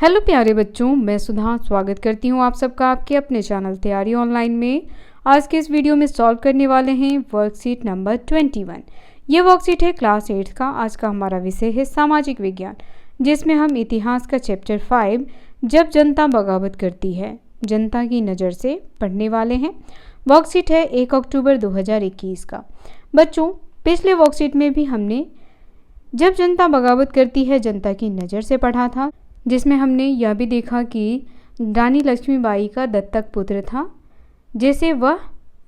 Hello प्यारे बच्चों, मैं सुधा स्वागत करती हूँ आप सबका आपके अपने चैनल तैयारी ऑनलाइन में। आज के इस वीडियो में सॉल्व करने वाले हैं वर्कशीट नंबर 21। ये वर्कशीट है क्लास 8 का। आज का हमारा विषय है सामाजिक विज्ञान, जिसमें हम इतिहास का चैप्टर 5 जब जनता बगावत करती है जनता की नज़र से पढ़ने वाले हैं। वर्कशीट है 1 अक्टूबर 2021 का। बच्चों, पिछले वर्कशीट में भी हमने जब जनता बगावत करती है जनता की नज़र से पढ़ा था, जिसमें हमने यह भी देखा कि रानी लक्ष्मीबाई का दत्तक पुत्र था, जिसे वह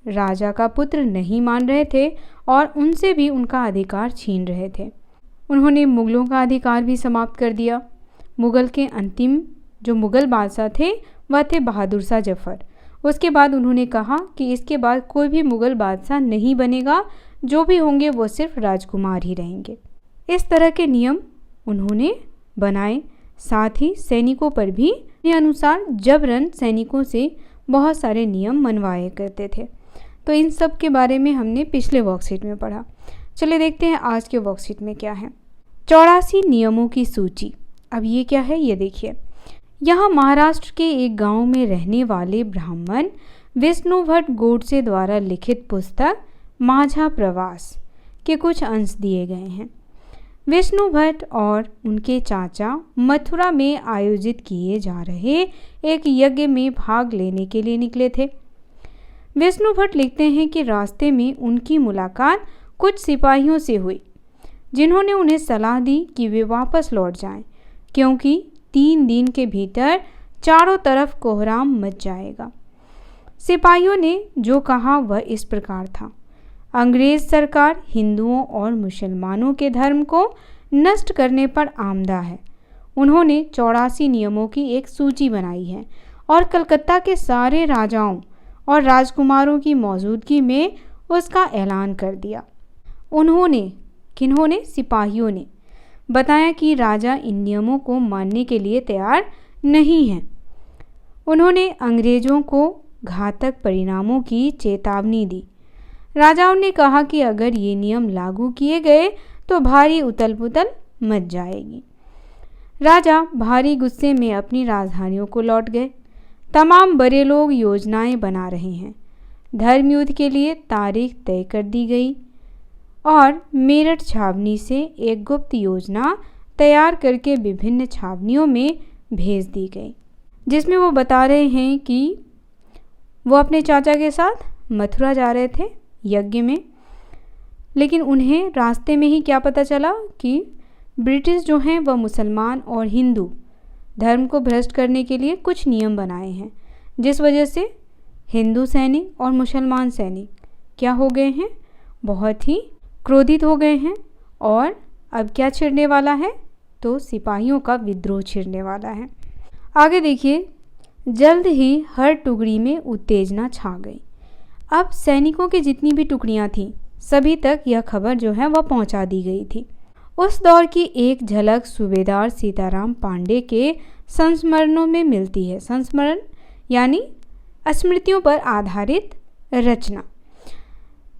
राजा का पुत्र नहीं मान रहे थे और उनसे भी उनका अधिकार छीन रहे थे। उन्होंने मुग़लों का अधिकार भी समाप्त कर दिया। मुग़ल के अंतिम जो मुग़ल बादशाह थे वह थे बहादुर शाह जफ़र। उसके बाद उन्होंने कहा कि इसके बाद कोई भी मुग़ल बादशाह नहीं बनेगा, जो भी होंगे वो सिर्फ राजकुमार ही रहेंगे। इस तरह के नियम उन्होंने बनाए। साथ ही सैनिकों पर भी अनुसार जबरन सैनिकों से बहुत सारे नियम मनवाए करते थे। तो इन सब के बारे में हमने पिछले वर्कशीट में पढ़ा। चलिए देखते हैं आज के वर्कशीट में क्या है। 84 नियमों की सूची। अब ये क्या है, ये देखिए। यहाँ महाराष्ट्र के एक गांव में रहने वाले ब्राह्मण विष्णु भट्ट गोडसे द्वारा लिखित पुस्तक माझा प्रवास के कुछ अंश दिए गए हैं। विष्णु भट्ट और उनके चाचा मथुरा में आयोजित किए जा रहे एक यज्ञ में भाग लेने के लिए निकले थे। विष्णु भट्ट लिखते हैं कि रास्ते में उनकी मुलाकात कुछ सिपाहियों से हुई, जिन्होंने उन्हें सलाह दी कि वे वापस लौट जाएं, क्योंकि 3 दिन के भीतर चारों तरफ कोहराम मच जाएगा। सिपाहियों ने जो कहा वह इस प्रकार था। अंग्रेज सरकार हिंदुओं और मुसलमानों के धर्म को नष्ट करने पर आमदा है। उन्होंने 84 नियमों की एक सूची बनाई है और कलकत्ता के सारे राजाओं और राजकुमारों की मौजूदगी में उसका ऐलान कर दिया। किन्होंने? सिपाहियों ने बताया कि राजा इन नियमों को मानने के लिए तैयार नहीं हैं। उन्होंने अंग्रेजों को घातक परिणामों की चेतावनी दी। राजाओं ने कहा कि अगर ये नियम लागू किए गए तो भारी उथल पुथल मच जाएगी। राजा भारी गुस्से में अपनी राजधानियों को लौट गए। तमाम बड़े लोग योजनाएं बना रहे हैं। धर्म युद्ध के लिए तारीख तय कर दी गई और मेरठ छावनी से एक गुप्त योजना तैयार करके विभिन्न छावनियों में भेज दी गई, जिसमें वो बता रहे हैं कि वो अपने चाचा के साथ मथुरा जा रहे थे यज्ञ में, लेकिन उन्हें रास्ते में ही क्या पता चला कि ब्रिटिश जो हैं वह मुसलमान और हिंदू धर्म को भ्रष्ट करने के लिए कुछ नियम बनाए हैं, जिस वजह से हिंदू सैनिक और मुसलमान सैनिक क्या हो गए हैं, बहुत ही क्रोधित हो गए हैं। और अब क्या छिड़ने वाला है, तो सिपाहियों का विद्रोह छिड़ने वाला है। आगे देखिए। जल्द ही हर टुकड़ी में उत्तेजना छा गई। अब सैनिकों की जितनी भी टुकड़ियां थीं, सभी तक यह खबर जो है वह पहुंचा दी गई थी। उस दौर की एक झलक सूबेदार सीताराम पांडे के संस्मरणों में मिलती है। संस्मरण यानी स्मृतियों पर आधारित रचना,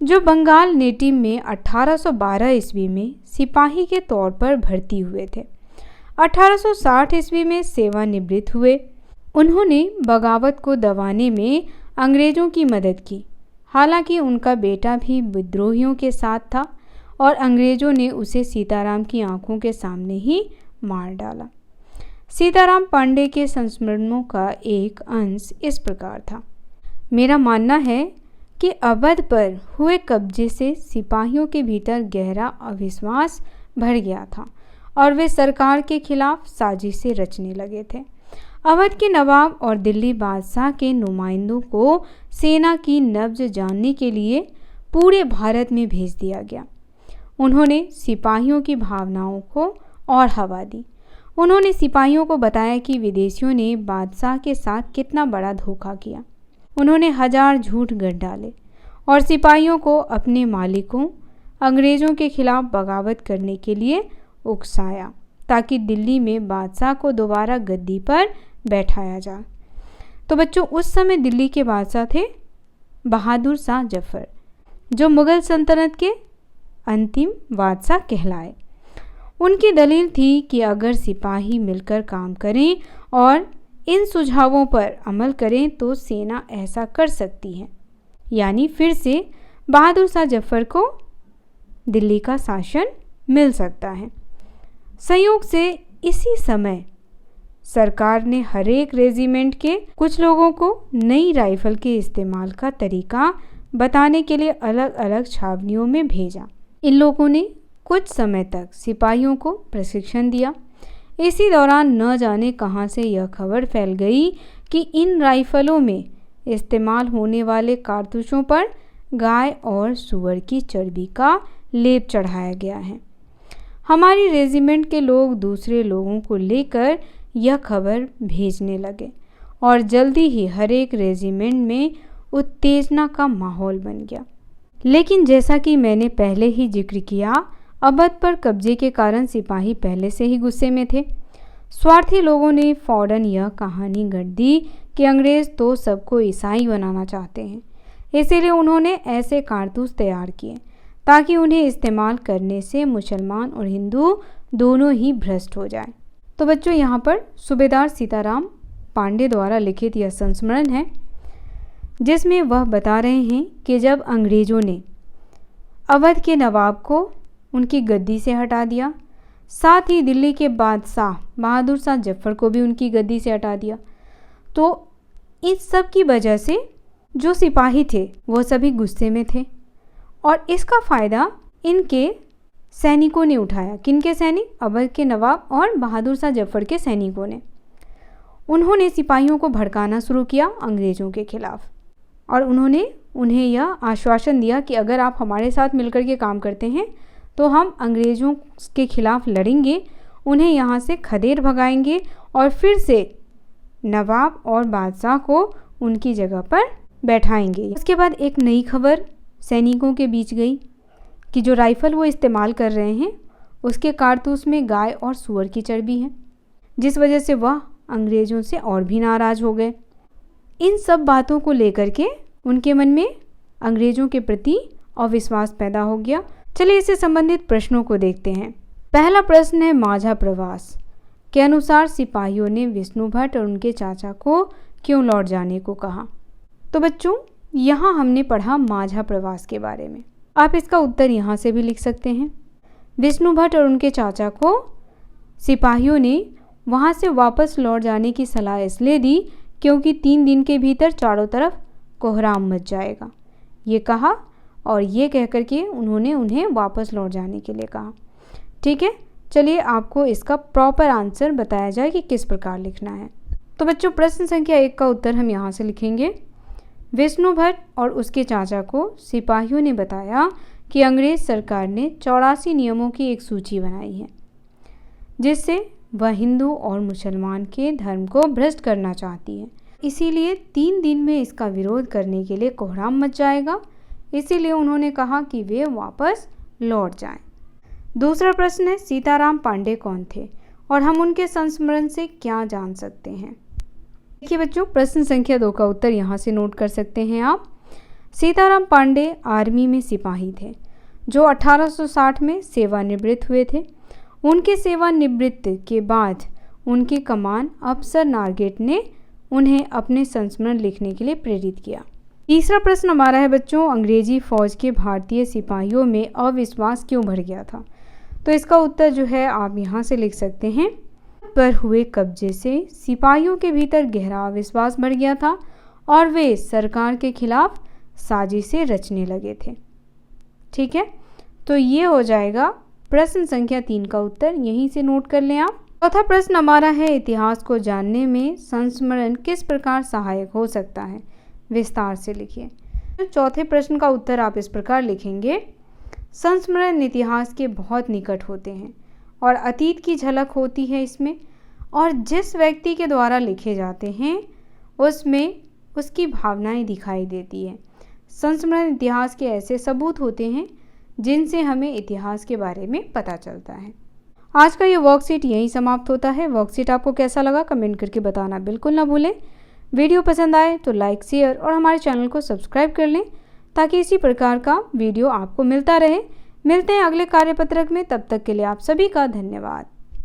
जो बंगाल नेटिव में 1812 ईस्वी में सिपाही के तौर पर भर्ती हुए थे। 1860 ईस्वी में सेवानिवृत्त हुए। उन्होंने बगावत को दबाने में अंग्रेज़ों की मदद की। हालांकि उनका बेटा भी विद्रोहियों के साथ था और अंग्रेज़ों ने उसे सीताराम की आंखों के सामने ही मार डाला। सीताराम पांडे के संस्मरणों का एक अंश इस प्रकार था। मेरा मानना है कि अवध पर हुए कब्जे से सिपाहियों के भीतर गहरा अविश्वास भर गया था और वे सरकार के खिलाफ साजिशें रचने लगे थे। अवध के नवाब और दिल्ली बादशाह के नुमाइंदों को सेना की नब्ज जानने के लिए पूरे भारत में भेज दिया गया। उन्होंने सिपाहियों की भावनाओं को और हवा दी। उन्होंने सिपाहियों को बताया कि विदेशियों ने बादशाह के साथ कितना बड़ा धोखा किया। उन्होंने 1000 झूठ गढ़ डाले और सिपाहियों को अपने मालिकों अंग्रेज़ों के खिलाफ बगावत करने के लिए उकसाया, ताकि दिल्ली में बादशाह को दोबारा गद्दी पर बैठाया जा। तो बच्चों, उस समय दिल्ली के बादशाह थे बहादुर शाह जफ़र, जो मुग़ल सल्तनत के अंतिम बादशाह कहलाए। उनकी दलील थी कि अगर सिपाही मिलकर काम करें और इन सुझावों पर अमल करें तो सेना ऐसा कर सकती है, यानी फिर से बहादुर शाह जफर को दिल्ली का शासन मिल सकता है। संयोग से इसी समय सरकार ने हर एक रेजिमेंट के कुछ लोगों को नई राइफल के इस्तेमाल का तरीका बताने के लिए अलग अलग छावनियों में भेजा। इन लोगों ने कुछ समय तक सिपाहियों को प्रशिक्षण दिया। इसी दौरान न जाने कहां से यह खबर फैल गई कि इन राइफलों में इस्तेमाल होने वाले कारतूसों पर गाय और सूअर की चर्बी का लेप चढ़ाया गया है। हमारी रेजिमेंट के लोग दूसरे लोगों को लेकर यह खबर भेजने लगे और जल्दी ही हर एक रेजिमेंट में उत्तेजना का माहौल बन गया। लेकिन जैसा कि मैंने पहले ही जिक्र किया, अवध पर कब्जे के कारण सिपाही पहले से ही गुस्से में थे। स्वार्थी लोगों ने फौरन यह कहानी गढ़ दी कि अंग्रेज तो सबको ईसाई बनाना चाहते हैं, इसीलिए उन्होंने ऐसे कारतूस तैयार किए ताकि उन्हें इस्तेमाल करने से मुसलमान और हिंदू दोनों ही भ्रष्ट हो जाएं। तो बच्चों, यहाँ पर सूबेदार सीताराम पांडे द्वारा लिखित यह संस्मरण है, जिसमें वह बता रहे हैं कि जब अंग्रेज़ों ने अवध के नवाब को उनकी गद्दी से हटा दिया, साथ ही दिल्ली के बादशाह बहादुर शाह जफर को भी उनकी गद्दी से हटा दिया, तो इस सब की वजह से जो सिपाही थे वो सभी गुस्से में थे और इसका फ़ायदा इनके सैनिकों ने उठाया। किनके सैनिक? अवध के नवाब और बहादुर शाह जफर के सैनिकों ने। उन्होंने सिपाहियों को भड़काना शुरू किया अंग्रेज़ों के खिलाफ और उन्होंने उन्हें यह आश्वासन दिया कि अगर आप हमारे साथ मिलकर के काम करते हैं तो हम अंग्रेज़ों के खिलाफ लड़ेंगे, उन्हें यहाँ से खदेड़ भगाएंगे और फिर से नवाब और बादशाह को उनकी जगह पर बैठाएंगे। उसके बाद एक नई खबर सैनिकों के बीच गई कि जो राइफ़ल वो इस्तेमाल कर रहे हैं उसके कारतूस में गाय और सूअर की चर्बी है, जिस वजह से वह अंग्रेज़ों से और भी नाराज़ हो गए। इन सब बातों को लेकर के उनके मन में अंग्रेज़ों के प्रति अविश्वास पैदा हो गया। चलिए इससे संबंधित प्रश्नों को देखते हैं। पहला प्रश्न है माझा प्रवास के अनुसार सिपाहियों ने विष्णु भट्ट और उनके चाचा को क्यों लौट जाने को कहा? तो बच्चों, यहाँ हमने पढ़ा माझा प्रवास के बारे में। आप इसका उत्तर यहाँ से भी लिख सकते हैं। विष्णु भट्ट और उनके चाचा को सिपाहियों ने वहाँ से वापस लौट जाने की सलाह इसलिए दी क्योंकि 3 दिन के भीतर चारों तरफ कोहराम मच जाएगा, ये कहा और ये कह कर के उन्होंने उन्हें वापस लौट जाने के लिए कहा। ठीक है, चलिए आपको इसका प्रॉपर आंसर बताया जाए कि किस प्रकार लिखना है। तो बच्चों, प्रश्न संख्या 1 का उत्तर हम यहाँ से लिखेंगे। विष्णु भट्ट और उसके चाचा को सिपाहियों ने बताया कि अंग्रेज़ सरकार ने 84 नियमों की एक सूची बनाई है जिससे वह हिंदू और मुसलमान के धर्म को भ्रष्ट करना चाहती है, इसीलिए 3 दिन में इसका विरोध करने के लिए कोहराम मच जाएगा, इसीलिए उन्होंने कहा कि वे वापस लौट जाएं। दूसरा प्रश्न है सीताराम पांडे कौन थे और हम उनके संस्मरण से क्या जान सकते हैं? देखिए बच्चों, प्रश्न संख्या 2 का उत्तर यहाँ से नोट कर सकते हैं आप। सीताराम पांडे आर्मी में सिपाही थे जो 1860 में सेवानिवृत्त हुए थे। उनके सेवानिवृत्ति के बाद उनकी कमान अफसर नारगेट ने उन्हें अपने संस्मरण लिखने के लिए प्रेरित किया। तीसरा प्रश्न हमारा है बच्चों, अंग्रेजी फौज के भारतीय सिपाहियों में अविश्वास क्यों बढ़ गया था? तो इसका उत्तर जो है आप यहाँ से लिख सकते हैं। पर हुए कब्जे से सिपाहियों के भीतर गहरा अविश्वास बढ़ गया था और वे सरकार के खिलाफ साजिशें रचने लगे थे। ठीक है, तो ये हो जाएगा प्रश्न संख्या 3 का उत्तर, यहीं से नोट कर लें आप। चौथा प्रश्न हमारा है इतिहास को जानने में संस्मरण किस प्रकार सहायक हो सकता है? विस्तार से लिखिए। तो चौथे प्रश्न का उत्तर आप इस प्रकार लिखेंगे, संस्मरण इतिहास के बहुत निकट होते हैं और अतीत की झलक होती है इसमें, और जिस व्यक्ति के द्वारा लिखे जाते हैं उसमें उसकी भावनाएं दिखाई देती है। संस्मरण इतिहास के ऐसे सबूत होते हैं जिनसे हमें इतिहास के बारे में पता चलता है। आज का ये वर्कशीट यहीं समाप्त होता है। वर्कशीट आपको कैसा लगा कमेंट करके बताना बिल्कुल ना भूलें। वीडियो पसंद आए तो लाइक, शेयर और हमारे चैनल को सब्सक्राइब कर लें ताकि इसी प्रकार का वीडियो आपको मिलता रहे। मिलते हैं अगले कार्यपत्रक में, तब तक के लिए आप सभी का धन्यवाद।